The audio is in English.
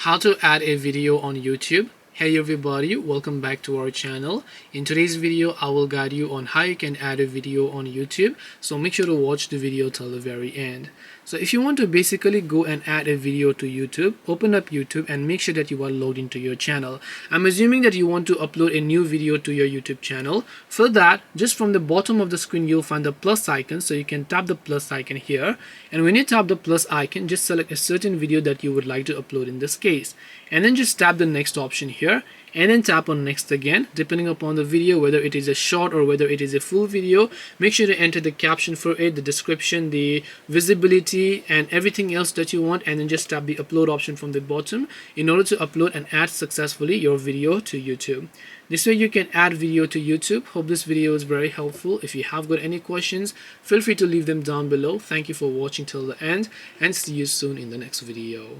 How to add a video on YouTube. Hey everybody, welcome back to our channel. In today's video I will guide you on how you can add a video on YouTube, so make sure to watch the video till the very end. So if you want to basically go and add a video to YouTube, open up YouTube and make sure that you are logged into your channel. I'm assuming that you want to upload a new video to your YouTube channel. For that, just from the bottom of the screen you'll find the plus icon, so you can tap the plus icon here, and when you tap the plus icon, just select a certain video that you would like to upload in this case, and then just tap the next option here and then tap on next again. Depending upon the video, whether it is a short or whether it is a full video, make sure to enter the caption for it, the description, the visibility and everything else that you want, and then just tap the upload option from the bottom in order to upload and add successfully your video to YouTube. This way you can add video to YouTube. Hope this video is very helpful. If you have got any questions, feel free to leave them down below. Thank you for watching till the end and see you soon in the next video.